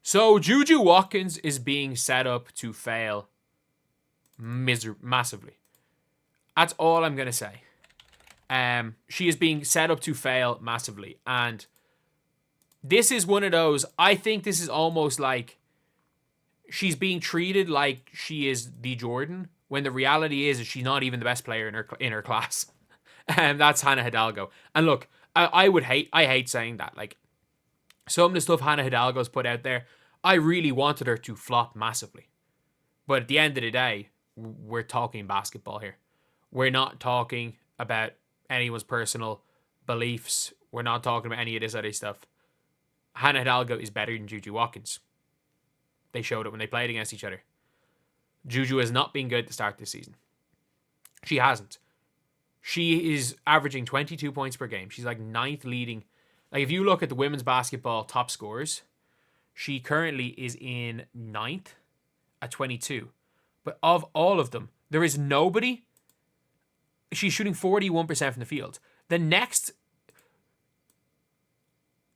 So Juju Watkins is being set up to fail massively. That's all I'm going to say. She is being set up to fail massively. And this is one of those, I think this is almost like she's being treated like she is the Jordan, when the reality is she's not even the best player in her class. And that's Hannah Hidalgo. And look, I hate saying that. Like, some of the stuff Hannah Hidalgo's put out there, I really wanted her to flop massively. But at the end of the day, we're talking basketball here. We're not talking about anyone's personal beliefs. We're not talking about any of this other stuff. Hannah Hidalgo is better than Juju Watkins. They showed it when they played against each other. Juju has not been good to start this season. She hasn't. She is averaging 22 points per game. She's like 9th leading. Like, if you look at the women's basketball top scorers, she currently is in 9th at 22. But of all of them, there is nobody. She's shooting 41% from the field. The next...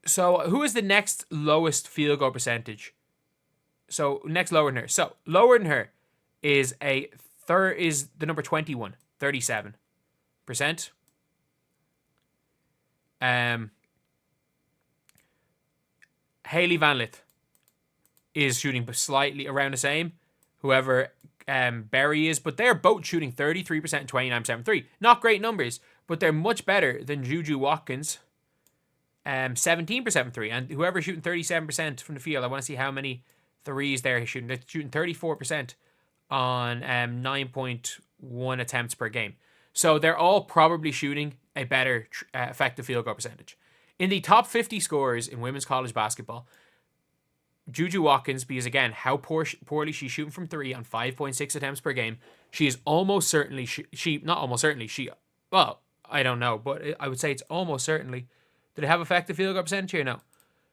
So, who is the next lowest field goal percentage? So, next lower than her. So, lower than her is the number 21, 37%. Hailey Van Lith is shooting slightly around the same. Whoever Berry is, but they're both shooting 33% and 29% from three. Not great numbers, but they're much better than Juju Watkins. 17% from three, and whoever's shooting 37% from the field, I want to see how many threes they're shooting. They're shooting 34% on 9.1 attempts per game. So they're all probably shooting a better effective field goal percentage. In the top 50 scorers in women's college basketball, Juju Watkins, because again, how poorly she's shooting from three on 5.6 attempts per game, she is almost certainly, well, I don't know, but I would say it's almost certainly, did they have effective field goal percentage here? No.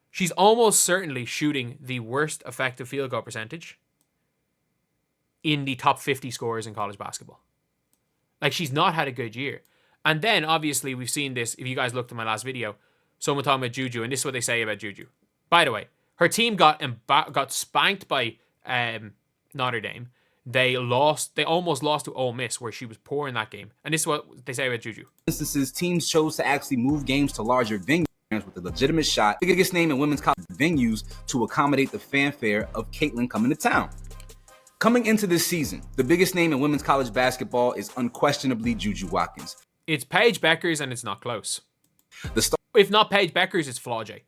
She's almost certainly shooting the worst effective field goal percentage in the top 50 scorers in college basketball. Like, she's not had a good year. And then, obviously, we've seen this, if you guys looked at my last video, someone talking about Juju, and this is what they say about Juju. By the way, her team got spanked by Notre Dame. They almost lost to Ole Miss, where she was poor in that game. And this is what they say about Juju. Instances, teams chose to actually move games to larger venues with a legitimate shot. The biggest name in women's college venues to accommodate the fanfare of Caitlin coming to town. Coming into this season, the biggest name in women's college basketball is unquestionably Juju Watkins. It's Paige Beckers, and it's not close. If not Paige Beckers, it's Flau'jae.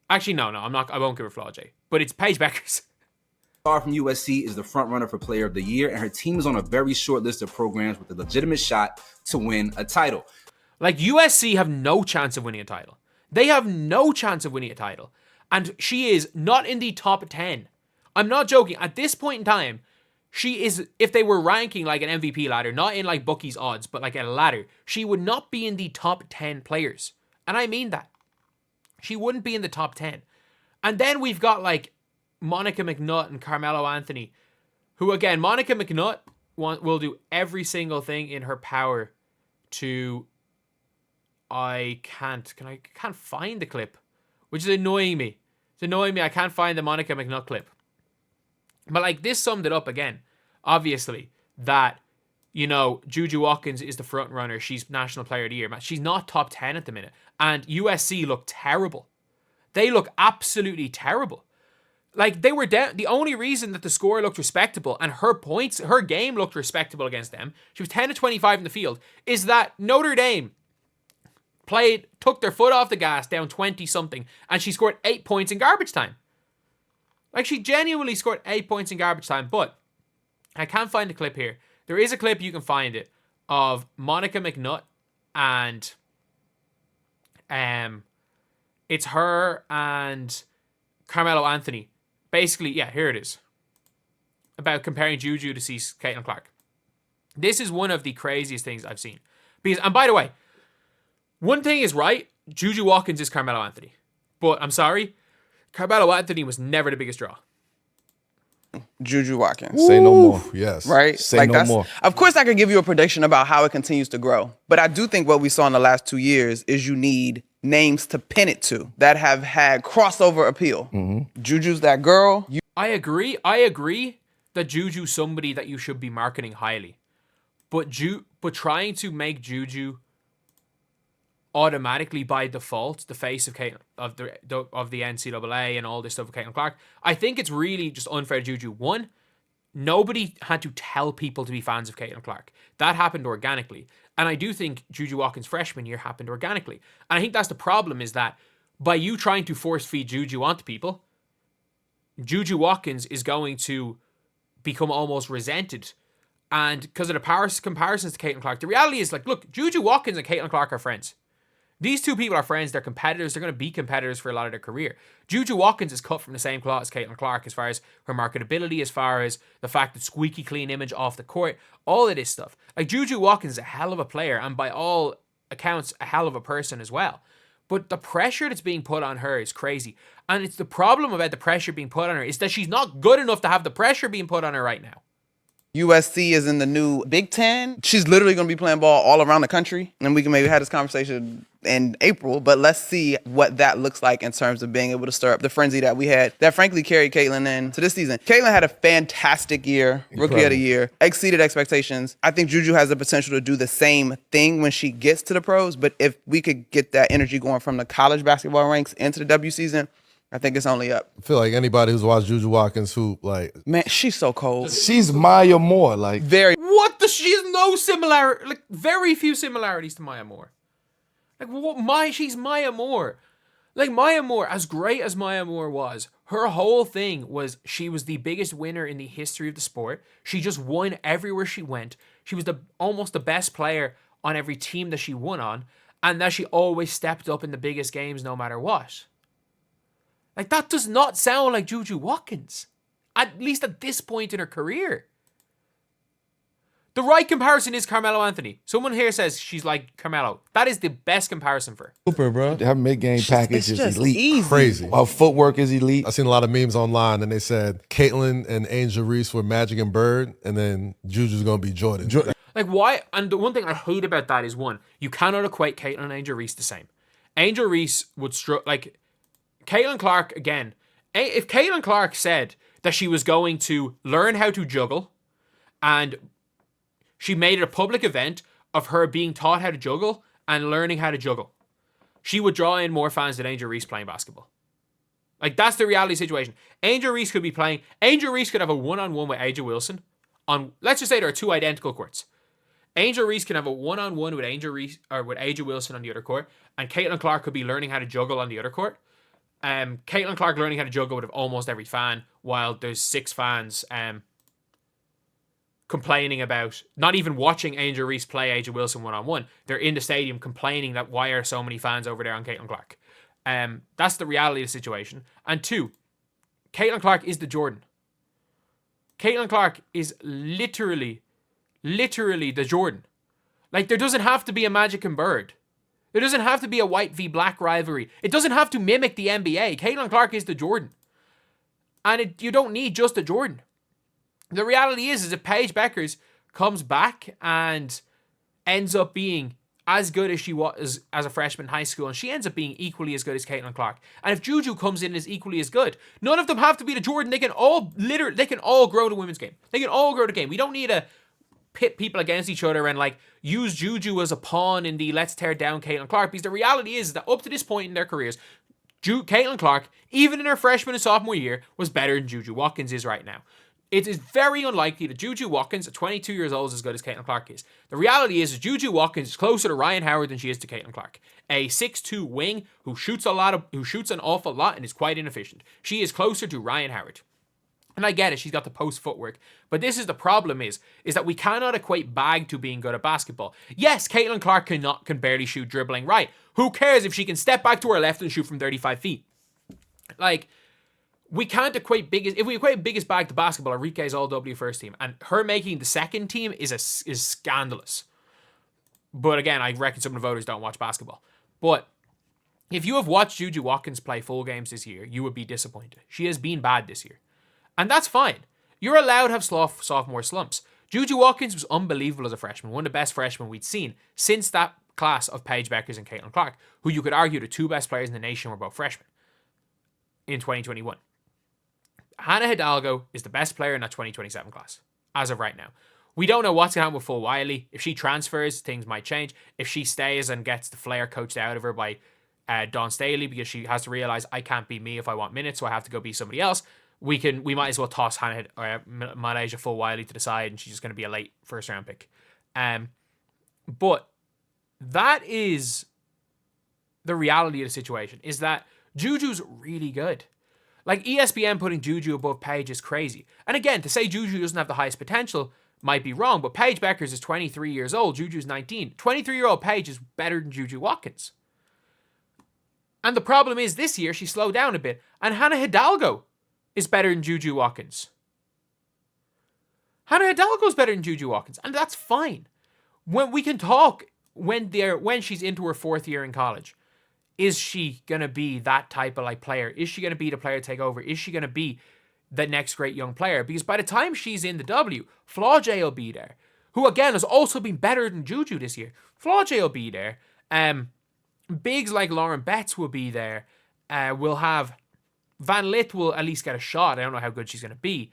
Actually, no, I won't give her Flau'jae. But it's Paige Beckers. Star from USC is the front runner for Player of the Year, and her team is on a very short list of programs with a legitimate shot to win a title. Like, USC have no chance of winning a title. They have no chance of winning a title. And she is not in the top 10. I'm not joking. At this point in time, she is, if they were ranking like an MVP ladder, not in like bookies odds, but like a ladder, she would not be in the top 10 players. And I mean that. She wouldn't be in the top 10. And then we've got like Monica McNutt and Carmelo Anthony, who, again, Monica McNutt will do every single thing in her power to... I can't find the clip, which is annoying me. It's annoying me. I can't find the Monica McNutt clip. But like, this summed it up again. Obviously, that, you know, Juju Watkins is the front runner. She's National Player of the Year. She's not top 10 at the minute. And USC look terrible. They look absolutely terrible. Like, they were down. The only reason that the score looked respectable and her game looked respectable against them, she was 10 to 25 in the field, is that Notre Dame took their foot off the gas down 20-something, and she scored 8 points in garbage time. Like, she genuinely scored 8 points in garbage time, but I can't find the clip here. There is a clip, you can find it, of Monica McNutt, and it's her and Carmelo Anthony. Basically, yeah, here it is. About comparing Juju to see Caitlin Clark. This is one of the craziest things I've seen. Because, and by the way, one thing is right, Juju Watkins is Carmelo Anthony. But I'm sorry, Carmelo Anthony was never the biggest draw. Juju Watkins. Say no more. Yes. Right? Say no more. Of course, I could give you a prediction about how it continues to grow. But I do think what we saw in the last 2 years is you need names to pin it to that have had crossover appeal. Juju's that girl. I agree that Juju's somebody that you should be marketing highly. But trying to make Juju automatically by default the face of the NCAA and all this stuff with Caitlin Clark, I think it's really just unfair to Juju. One, nobody had to tell people to be fans of Caitlin Clark. That happened organically. And I do think Juju Watkins' freshman year happened organically. And I think that's the problem, is that by you trying to force feed Juju onto people, Juju Watkins is going to become almost resented. And because of the comparisons to Caitlin Clark, the reality is, like, look, Juju Watkins and Caitlin Clark are friends. These two people are friends. They're competitors. They're going to be competitors for a lot of their career. Juju Watkins is cut from the same cloth as Caitlin Clark as far as her marketability, as far as the fact that squeaky clean image off the court, all of this stuff. Like, Juju Watkins is a hell of a player, and by all accounts, a hell of a person as well. But the pressure that's being put on her is crazy. And it's the problem about the pressure being put on her is that she's not good enough to have the pressure being put on her right now. USC is in the new Big Ten. She's literally going to be playing ball all around the country. And we can maybe have this conversation in April, but let's see what that looks like in terms of being able to stir up the frenzy that we had that frankly carried Caitlin into this season. Caitlin had a fantastic year, rookie of the year, exceeded expectations. I think Juju has the potential to do the same thing when she gets to the pros, but if we could get that energy going from the college basketball ranks into the W season, I think it's only up. I feel like anybody who's watched Juju Watkins hoop, like, man, she's so cold. She's Maya Moore, like Very. What the? She has no similarity, like very few similarities to Maya Moore. Like, what? She's Maya Moore. Like, Maya Moore, as great as Maya Moore was, her whole thing was she was the biggest winner in the history of the sport. She just won everywhere she went. She was almost the best player on every team that she won on, and that she always stepped up in the biggest games no matter what. Like, that does not sound like Juju Watkins, at least at this point in her career. The right comparison is Carmelo Anthony. Someone here says she's like Carmelo. That is the best comparison for her. super, bro. Her mid-game package is just elite. easy. crazy. Her footwork is elite. I seen a lot of memes online, and they said Caitlin and Angel Reese were Magic and Bird, and then Juju's gonna be Jordan. Like, why? And the one thing I hate about that is, one, you cannot equate Caitlin and Angel Reese the same. Angel Reese would like Caitlin Clark, again, if Caitlin Clark said that she was going to learn how to juggle, and she made it a public event of her being taught how to juggle and learning how to juggle, she would draw in more fans than Angel Reese playing basketball. Like, that's the reality situation. Angel Reese could have a one-on-one with Aja Wilson on, let's just say there are two identical courts. Angel Reese can have a one-on-one with Angel Reese or with Aja Wilson on the other court, and Caitlin Clark could be learning how to juggle on the other court. Caitlin Clark learning how to juggle with almost every fan, while there's 6 fans complaining about not even watching Angel Reese play Aja Wilson one-on-one. They're in the stadium complaining that why are so many fans over there on Caitlin Clark. That's the reality of the situation. And 2, Caitlin Clark is the Jordan. Caitlin Clark is literally the Jordan. Like, there doesn't have to be a Magic and Bird. There doesn't have to be a white v black rivalry. It doesn't have to mimic the NBA. Caitlin Clark is the Jordan. And you don't need just a Jordan. The reality is if Paige Beckers comes back and ends up being as good as she was as a freshman in high school, and she ends up being equally as good as Caitlin Clark, and if Juju comes in and is equally as good, none of them have to be the Jordan. They can all grow the women's game. They can all grow the game. We don't need to pit people against each other and like use Juju as a pawn in the let's tear down Caitlin Clark, because the reality is that up to this point in their careers, Caitlin Clark, even in her freshman and sophomore year, was better than Juju Watkins is right now. It is very unlikely that Juju Watkins, at 22 years old, is as good as Caitlin Clark is. The reality is Juju Watkins is closer to Ryan Howard than she is to Caitlin Clark. A 6'2" wing who shoots an awful lot and is quite inefficient. She is closer to Ryan Howard. And I get it, she's got the post footwork. But this is the problem is that we cannot equate bag to being good at basketball. Yes, Caitlin Clark can barely shoot dribbling right. Who cares if she can step back to her left and shoot from 35 feet? Like, we can't equate if we equate biggest bag to basketball, Enrique's all-W first team. And her making the second team is scandalous. But again, I reckon some of the voters don't watch basketball. But if you have watched Juju Watkins play full games this year, you would be disappointed. She has been bad this year. And that's fine. You're allowed to have sophomore slumps. Juju Watkins was unbelievable as a freshman, one of the best freshmen we'd seen since that class of Paige Beckers and Caitlin Clark, who you could argue the two best players in the nation were both freshmen in 2021. Hannah Hidalgo is the best player in that 2027 class as of right now. We don't know what's going to happen with Full Wiley. If she transfers, things might change. If she stays and gets the flair coached out of her by Dawn Staley, because she has to realize I can't be me if I want minutes, so I have to go be somebody else. We might as well toss Hannah or Malaysia Full Wiley to the side, and she's just going to be a late first round pick. But that is the reality of the situation, is that Juju's really good. Like, ESPN putting Juju above Paige is crazy. And again, to say Juju doesn't have the highest potential might be wrong, but Paige Beckers is 23 years old, Juju's 19. 23-year-old Paige is better than Juju Watkins. And the problem is, this year she slowed down a bit, and Hannah Hidalgo is better than Juju Watkins. Hannah Hidalgo is better than Juju Watkins, and that's fine. When we can talk when she's into her fourth year in college. Is she going to be that type of player? Is she going to be the player to take over? Is she going to be the next great young player? Because by the time she's in the W, Flaujae will be there, who again has also been better than Juju this year. Flaujae will be there. Bigs like Lauren Betts will be there. We'll have Van Lith will at least get a shot. I don't know how good she's going to be.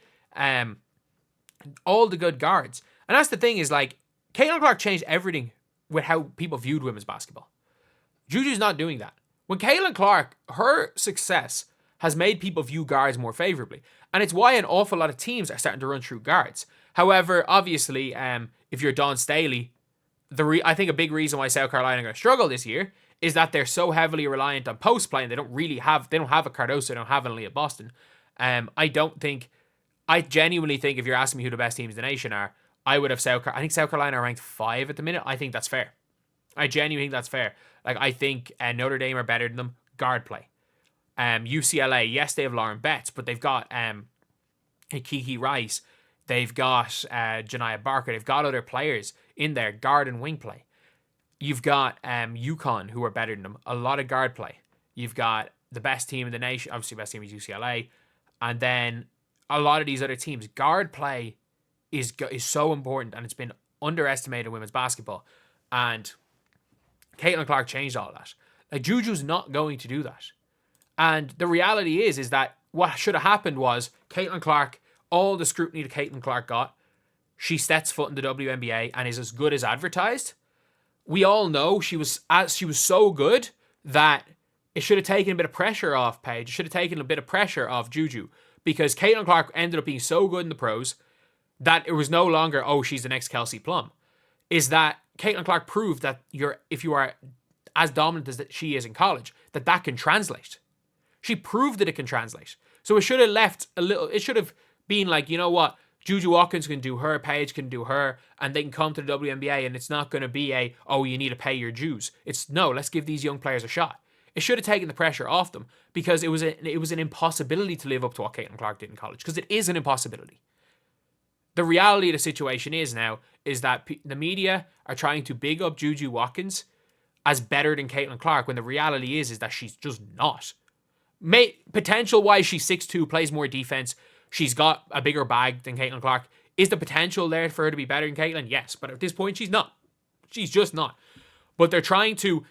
All the good guards. And that's the thing is, Caitlin Clark changed everything with how people viewed women's basketball. Juju's not doing that. When Caitlin Clark, her success has made people view guards more favorably. And it's why an awful lot of teams are starting to run through guards. However, obviously, if you're Dawn Staley, I think a big reason why South Carolina are going to struggle this year is that they're so heavily reliant on post play, and they don't have a Cardoso, they don't have an Aaliyah Boston. I genuinely think, if you're asking me who the best teams in the nation are, I would have I think South Carolina are ranked 5 at the minute. I think that's fair. I genuinely think that's fair. I think Notre Dame are better than them. Guard play. UCLA, yes, they have Lauren Betts, but they've got Kiki Rice. They've got Janiah Barker. They've got other players in there, guard and wing play. You've got UConn, who are better than them. A lot of guard play. You've got the best team in the nation. Obviously, the best team is UCLA. And then a lot of these other teams. Guard play is so important, and it's been underestimated in women's basketball. And Caitlin Clark changed all that. Juju's not going to do that. And the reality is that what should have happened was Caitlin Clark, all the scrutiny that Caitlin Clark got, she sets foot in the WNBA and is as good as advertised. We all know she was so good that it should have taken a bit of pressure off Paige. It should have taken a bit of pressure off Juju, because Caitlin Clark ended up being so good in the pros that it was no longer, she's the next Kelsey Plum. Is that Caitlin Clark proved that if you are as dominant as she is in college, that can translate. She proved that it can translate. So it should have been like, you know what, Juju Watkins can do her, Paige can do her, and they can come to the WNBA, and it's not going to be you need to pay your dues. It's, no, let's give these young players a shot. It should have taken the pressure off them, because it was an impossibility to live up to what Caitlin Clark did in college, because it is an impossibility. The reality of the situation is that the media are trying to big up Juju Watkins as better than Caitlin Clark, when the reality is that she's just not. Potential-wise, she's 6'2", plays more defense. She's got a bigger bag than Caitlin Clark. Is the potential there for her to be better than Caitlin? Yes, but at this point, she's not. She's just not. But they're trying to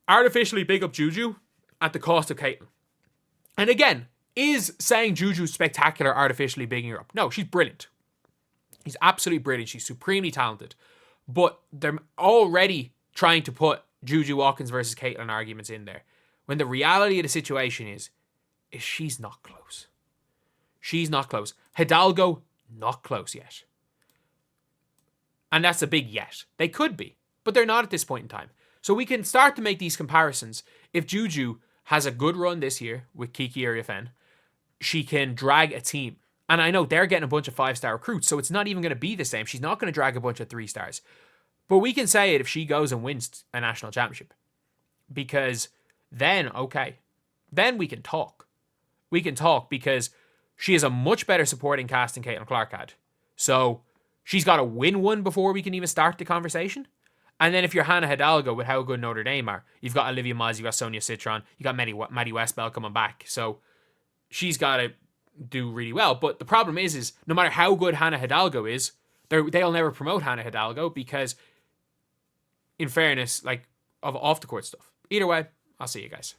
artificially big up Juju at the cost of Caitlin. And again, is saying Juju's spectacular artificially bigging her up? No, she's brilliant. She's absolutely brilliant. She's supremely talented. But they're already trying to put Juju Watkins versus Caitlin arguments in there, when the reality of the situation is she's not close. She's not close. Hidalgo, not close yet. And that's a big yet. They could be, but they're not at this point in time. So we can start to make these comparisons. If Juju has a good run this year with Kiki Iriafen, she can drag a team. And I know they're getting a bunch of 5-star recruits, so it's not even going to be the same. She's not going to drag a bunch of 3-stars. But we can say it if she goes and wins a national championship. Because then, okay, then we can talk. We can talk, because she has a much better supporting cast than Caitlin Clark had. So she's got to win one before we can even start the conversation. And then if you're Hannah Hidalgo, with how good Notre Dame are, you've got Olivia Moz, you've got Sonia Citron, you got Maddie Westbell coming back. So she's got to do really well. But the problem is no matter how good Hannah Hidalgo is, they'll never promote Hannah Hidalgo, because in fairness, like of off the court stuff. Either way, I'll see you guys.